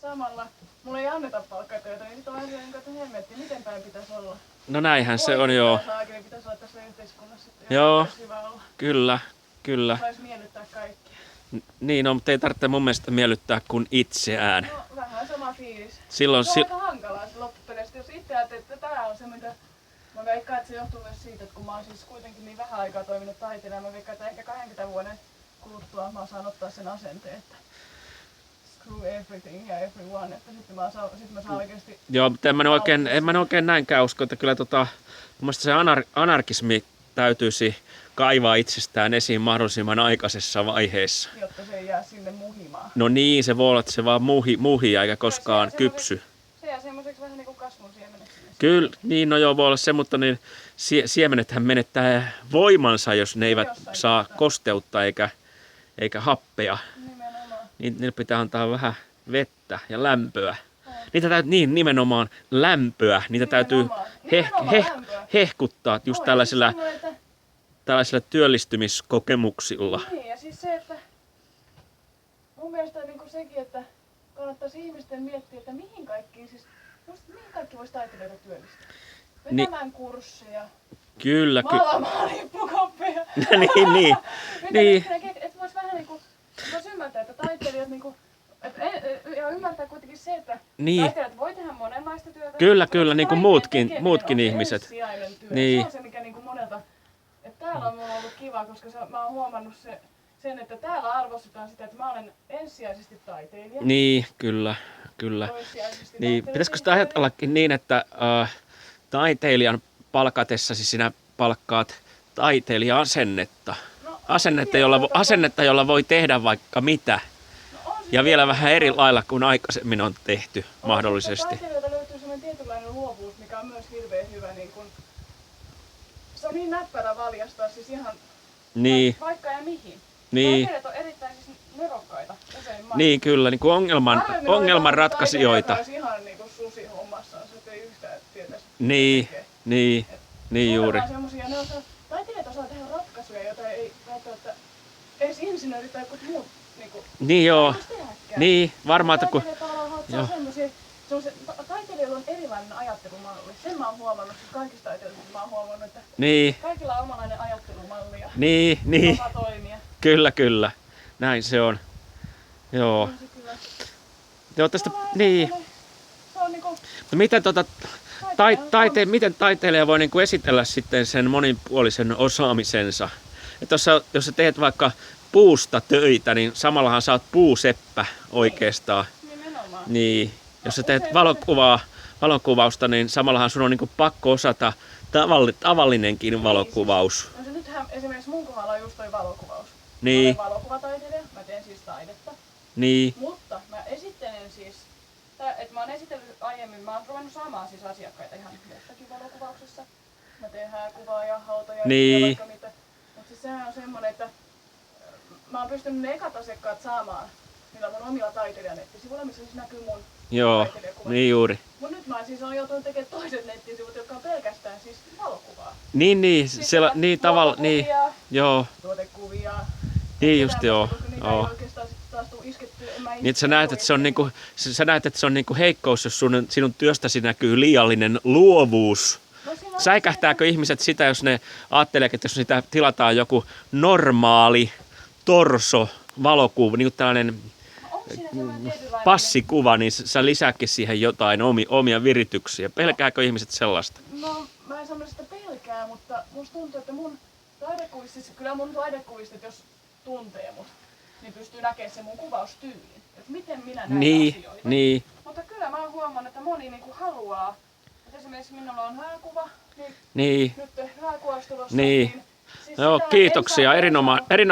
samalla mulle ei anneta palkkatöitä, niin sitten on aina että hemmetti, miten päin pitäisi olla. No näinhän se on, joo. Saakin pitäisi olla tässä yhteiskunnassa, että joo, hyvä olla. kyllä. Saisi miellyttää kaikkia. Niin on, mutta ei tarvitse mun mielestä miellyttää kuin itseään. No vähän sama fiilis. Silloin se on aika hankalaa se loppupeleissä, jos itse ajattelee, että tää on se, mitä mä veikkaan, että se johtuu myös siitä, että kun mä oon siis kuitenkin niin vähän aikaa toiminut taiteilijana, mä veikkaan, että ehkä 20 vuoden kuluttua mä osaan ottaa sen asenteen, että screw everything ja everyone, että sitten mä saan oikeesti... Joo, mutta en mä oikein näinkään usko, että kyllä mun mielestä se anarkismi täytyisi kaivaa itsestään esiin mahdollisimman aikaisessa vaiheessa. Jotta se ei jää sinne muhimaan. No niin, se voi olla, että se vaan muhii eikä koskaan kypsy. Se jää semmoiseksi vähän niin kuin kasvun siemeneksi. Kyllä, niin no joo, voi olla se, mutta niin siemenethän menettää voimansa, jos ne eivät saa kosteutta eikä happea. Nimenomaan. Niin niille pitää antaa vähän vettä ja lämpöä. Niin, nimenomaan lämpöä. Niitä täytyy hehkuttaa just tällaisilla työllistymiskokemuksilla. Niin, ja siis se, että mun mielestä niin sekin, että kannattaisi ihmisten miettiä, että mihin kaikki voisi taiteilijoita työllistää. Vetämään kursseja. Kyllä. Malaamaan lippukoppeja. niin. Että vois vähän niinku, vois ymmärtää, että taiteilijat niinku, ja ymmärtää kuitenkin se, että taiteilijat voi tehdä monenlaista työtä. Kyllä, niin kuin muutkin ihmiset. Niin. Se on se, mikä niinku monelta, että täällä on mulla ollut kiva, koska mä oon huomannut sen, että täällä arvostetaan sitä, että mä olen ensisijaisesti taiteilija. Niin, kyllä. Niin, pitäisikö sitä ajatellakin niin, että taiteilijan palkatessasi sinä palkkaat taiteilija-asennetta? Asennetta, jolla voi tehdä vaikka mitä. Ja vielä vähän eri lailla kuin aikaisemmin on tehty mahdollisesti. Taiteilijoilta löytyy sellainen tietynlainen luovuus, mikä on myös hirveän hyvä. Niin kun, se on niin näppärä valjastaa siis ihan vaikka ja mihin. Niin. Taiteilijat on erittäin siis nerokkaita usein. Niin kyllä, niin kuin ongelman ratkaisijoita. Taiteilijat olisi ihan niin kuin susi hommassaan, se ei yhtään tietäisi. Niin juuri. Taiteilijat osaa tehdä ratkaisuja, joita ei välttämättä edes insinöörit tai jotkut muut niin joo. Niin, varmaan että kun... Taiteilijoilla on erilainen ajattelumalli. Sen mä oon huomannut, siis kaikista taiteilijoista mä oon huomannut, että kaikilla on omalainen ajattelumalli ja osaa toimia. Kyllä. Näin se on. Joo. Joo, tästä... Niin. Miten miten taiteilija voi niinku esitellä sitten sen monipuolisen osaamisensa? Että jos sä teet vaikka puusta töitä, niin samallahan sä oot puuseppä oikeastaan. Nimenomaan. Niin. Jos sä teet valokuvausta, niin samallahan sun on niinku pakko osata tavallinenkin valokuvaus. No se nythän esimerkiksi mun kohdalla on just toi valokuvaus. Niin. Mä olen valokuvataiteilija, mä teen siis taidetta. Niin. Mutta mä esittelen siis, että mä oon esitellyt aiemmin, mä oon ruvennut saamaan siis asiakkaita ihan muustakin valokuvauksessa. Mä teen hääkuvaa ja hautoja ja vaikka mitä. Mutta siis sehän on semmonen, että mä oon pystynyt ne ekat asiakkaat saamaan niillä mun omilla taiteilijanettisivuilla, missä siis näkyy mun taiteilijakuvat. Niin juuri. Mut nyt mä siis oon joutunut tekemään toiset nettisivut, jotka on pelkästään siis valokuvaa. Niin, Siis niin, joo. Tuotekuvia. Niin just joo. Niitä ei oikeastaan taas tuu iskettyä. Niin, sä näet, että se on niinku heikkous, jos sinun työstäsi näkyy liiallinen luovuus. Säikähtääkö ihmiset sitä, jos ne ajattelee, että jos sitä tilataan joku normaali torso-valokuva, niin kuin tällainen passikuva, niin sä lisääkin siihen jotain omia virityksiä. Pelkääkö ihmiset sellaista? No, mä en sano sitä pelkää, mutta musta tuntuu, että mun taidekuvista, jos tuntee mut, niin pystyy näkemään sen mun kuvaustyylin. Että miten minä näen asioita. Niin. Mutta kyllä mä oon huomannut, että moni niinku haluaa. Että esimerkiksi minulla on hääkuva, niin nyt hääkuvaus tulossa. Niin. Siis kiitoksia. Erinomainen